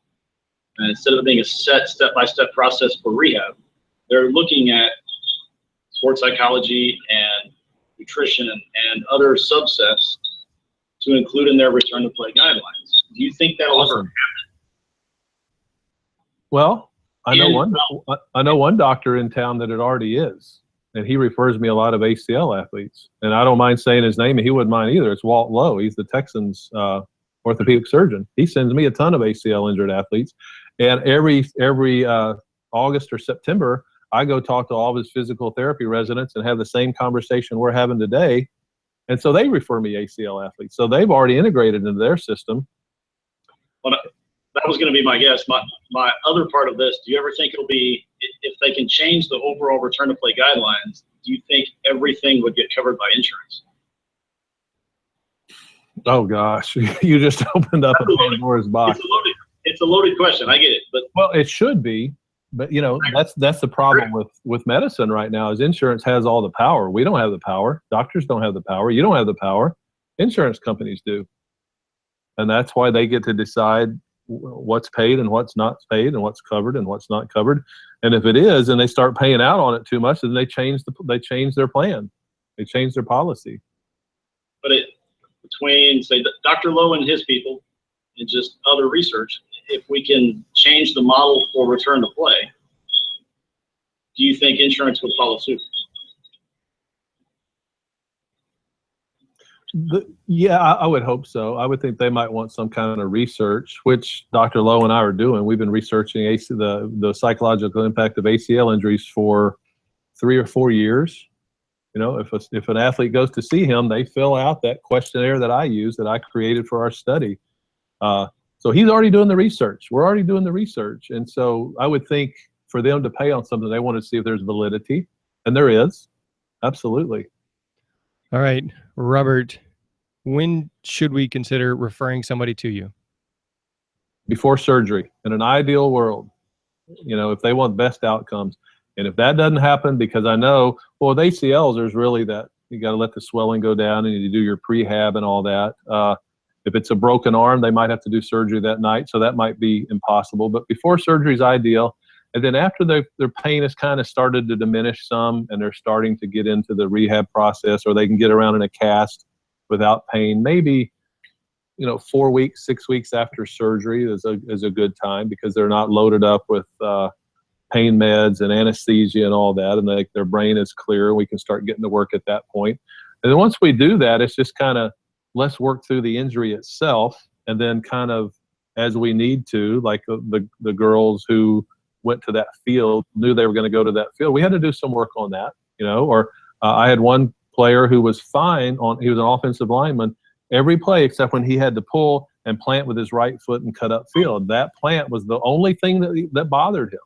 [SPEAKER 3] and instead of it being a set step-by-step process for rehab, they're looking at sports psychology and nutrition and other subsets to include in their return to play guidelines. Do you think that'll ever happen?
[SPEAKER 2] Well, I know one doctor in town that it already is, and he refers me a lot of ACL athletes. And I don't mind saying his name, and he wouldn't mind either. It's Walt Lowe. He's the Texans orthopedic surgeon. He sends me a ton of ACL injured athletes, and every August or September, I go talk to all of his physical therapy residents and have the same conversation we're having today. And so they refer me ACL athletes. So they've already integrated into their system.
[SPEAKER 3] Well, that was going to be my guess. My other part of this, do you ever think it'll be, if they can change the overall return to play guidelines, do you think everything would get covered by insurance?
[SPEAKER 2] Oh, gosh. You just opened up a Pandora's box.
[SPEAKER 3] It's a loaded question. I get it. But
[SPEAKER 2] well, it should be. But that's the problem with medicine right now is insurance has all the power. We don't have the power. Doctors don't have the power. You don't have the power. Insurance companies do. And that's why they get to decide what's paid and what's not paid and what's covered and what's not covered. And if it is, and they start paying out on it too much, then they change their plan. They change their policy.
[SPEAKER 3] But between, say, Dr. Lowe and his people and just other research, if we can change the model for return to play, do you think insurance would follow suit?
[SPEAKER 2] Yeah, I would hope so. I would think they might want some kind of research, which Dr. Lowe and I are doing. We've been researching the psychological impact of ACL injuries for 3 or 4 years. If an athlete goes to see him, they fill out that questionnaire that I use, that I created for our study. So he's already doing the research. We're already doing the research. And so I would think for them to pay on something, they want to see if there's validity. And there is. Absolutely.
[SPEAKER 1] All right, Robert, when should we consider referring somebody to you?
[SPEAKER 2] Before surgery. In an ideal world, if they want best outcomes. And if that doesn't happen, because I know, well, with ACLs, there's really that you got to let the swelling go down and you do your prehab and all that. If it's a broken arm, they might have to do surgery that night, so that might be impossible. But before surgery is ideal. And then after their pain has kind of started to diminish some and they're starting to get into the rehab process, or they can get around in a cast without pain, maybe 4 weeks, 6 weeks after surgery is a good time, because they're not loaded up with pain meds and anesthesia and all that, and their brain is clear. We can start getting to work at that point. And then once we do that, it's just kind of let's work through the injury itself, and then kind of as we need to, like the girls who went to that field, knew they were going to go to that field. We had to do some work on that, or I had one player who was fine he was an offensive lineman every play except when he had to pull and plant with his right foot and cut up field. That plant was the only thing that bothered him.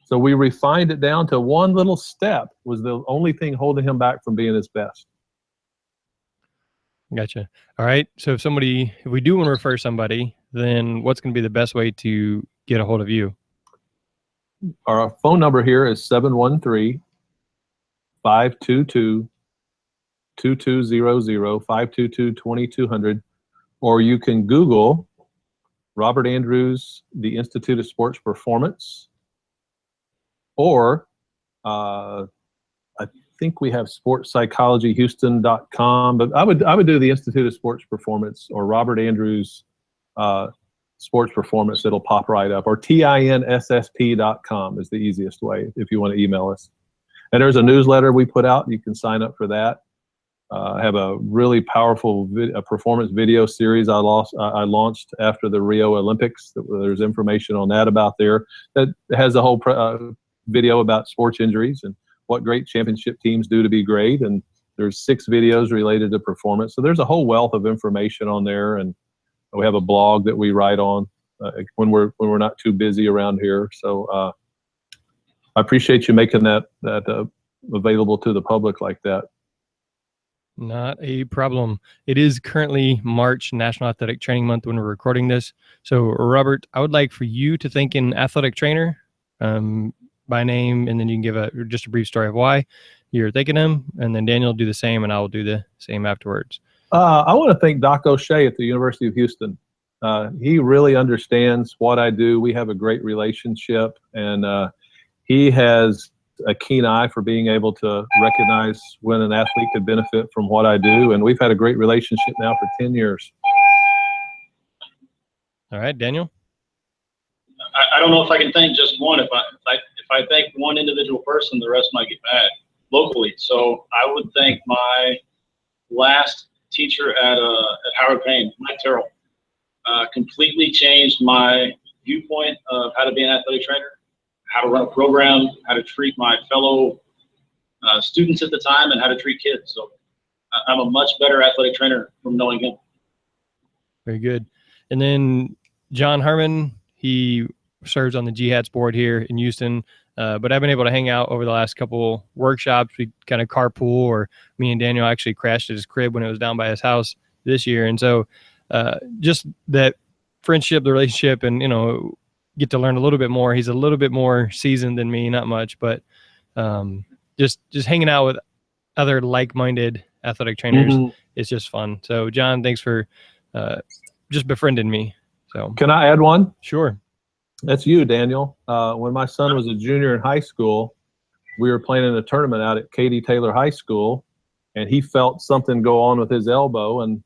[SPEAKER 2] So we refined it down to one little step was the only thing holding him back from being his best.
[SPEAKER 1] Gotcha. All right. So if we do want to refer somebody, then what's going to be the best way to get a hold of you?
[SPEAKER 2] Our phone number here is 713-522-2200, 522-2200, or you can Google Robert Andrews, the Institute of Sports Performance, or I think we have sportspsychologyhouston.com, but I would do the Institute of Sports Performance or Robert Andrews Sports Performance. It'll pop right up, or tinssp.com is the easiest way if you want to email us. And there's a newsletter we put out. You can sign up for that. I have a really powerful performance video series I launched after the Rio Olympics. There's information on that about there that has a whole video about sports injuries and what great championship teams do to be great. And there's 6 videos related to performance. So there's a whole wealth of information on there. And we have a blog that we write on when we're not too busy around here. So I appreciate you making that available to the public like that.
[SPEAKER 1] Not a problem. It is currently March, National Athletic Training Month, when we're recording this. So Robert, I would like for you to thank an athletic trainer by name, and then you can give just a brief story of why you're thanking him, and then Daniel will do the same, and I will do the same afterwards. I
[SPEAKER 2] want to thank Doc O'Shea at the University of Houston. He really understands what I do. We have a great relationship, and he has a keen eye for being able to recognize when an athlete could benefit from what I do, and we've had a great relationship now for 10 years.
[SPEAKER 1] All right, Daniel?
[SPEAKER 3] I don't know if I can thank just one. If I thank one individual person, the rest might get mad locally. So I would thank my last teacher at Howard Payne, Mike Terrell. Completely changed my viewpoint of how to be an athletic trainer, how to run a program, how to treat my fellow students at the time, and how to treat kids. So I'm a much better athletic trainer from knowing him.
[SPEAKER 1] Very good. And then John Herman, he serves on the Jihad's board here in Houston, but I've been able to hang out over the last couple workshops. We kind of carpool, or me and Daniel actually crashed at his crib when it was down by his house this year. And so just that friendship, the relationship, and, get to learn a little bit more. He's a little bit more seasoned than me, not much, but just hanging out with other like-minded athletic trainers is just fun. So John, thanks for just befriending me. So
[SPEAKER 2] Can I add one?
[SPEAKER 1] Sure.
[SPEAKER 2] That's you, Daniel. When my son was a junior in high school, we were playing in a tournament out at Katy Taylor High School, and he felt something go on with his elbow. And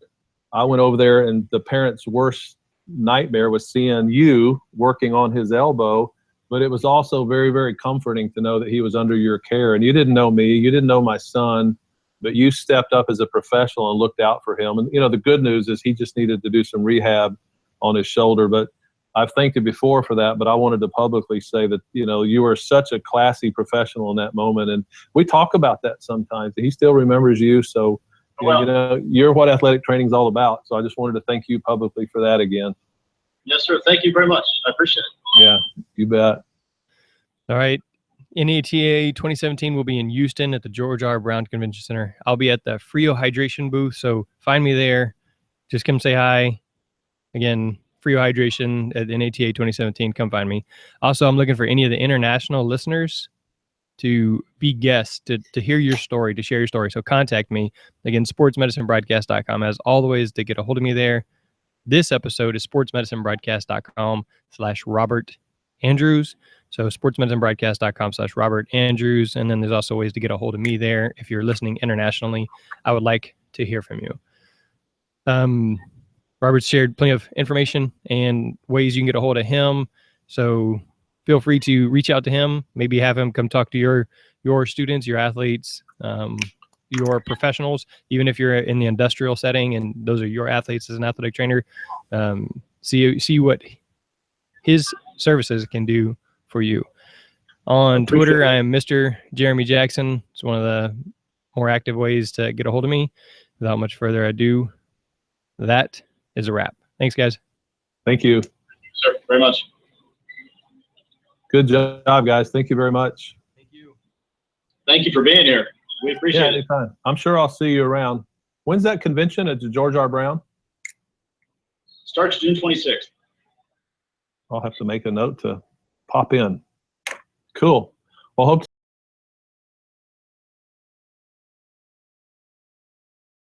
[SPEAKER 2] I went over there, and the parent's worst nightmare was seeing you working on his elbow. But it was also very, very comforting to know that he was under your care. And you didn't know me, you didn't know my son, but you stepped up as a professional and looked out for him. And, you know, the good news is he just needed to do some rehab on his shoulder. But I've thanked you before for that, but I wanted to publicly say that, you know, you were such a classy professional in that moment. And we talk about that sometimes. He still remembers you. So, you know, you're what athletic training is all about. So I just wanted to thank you publicly for that again.
[SPEAKER 3] Yes, sir. Thank you very much. I appreciate it.
[SPEAKER 2] Yeah, you bet.
[SPEAKER 1] All right. NATA 2017 will be in Houston at the George R. Brown Convention Center. I'll be at the Frio Hydration booth, so find me there. Just come say hi. Again, Frio Hydration at NATA 2017. Come find me. Also, I'm looking for any of the international listeners to be guests, to hear your story, to share your story. So contact me. Again, sportsmedicinebroadcast.com has all the ways to get a hold of me there. This episode is sportsmedicinebroadcast.com/Robert Andrews. So sportsmedicinebroadcast.com/Robert Andrews. And then there's also ways to get a hold of me there. If you're listening internationally, I would like to hear from you. Robert shared plenty of information and ways you can get a hold of him. So feel free to reach out to him, maybe have him come talk to your students, your athletes, your professionals, even if you're in the industrial setting and those are your athletes as an athletic trainer. See what his services can do for you. On Twitter, I am Mr. Jeremy Jackson. It's one of the more active ways to get a hold of me. Without much further ado, that is a wrap. Thanks, guys.
[SPEAKER 2] Thank you.
[SPEAKER 3] Sir, very much.
[SPEAKER 2] Good job, guys. Thank you very much.
[SPEAKER 1] Thank you.
[SPEAKER 3] Thank you for being here. We appreciate it.
[SPEAKER 2] Anytime. I'm sure I'll see you around. When's that convention at the George R. Brown?
[SPEAKER 3] Starts June 26th.
[SPEAKER 2] I'll have to make a note to pop in. Cool. Well, hope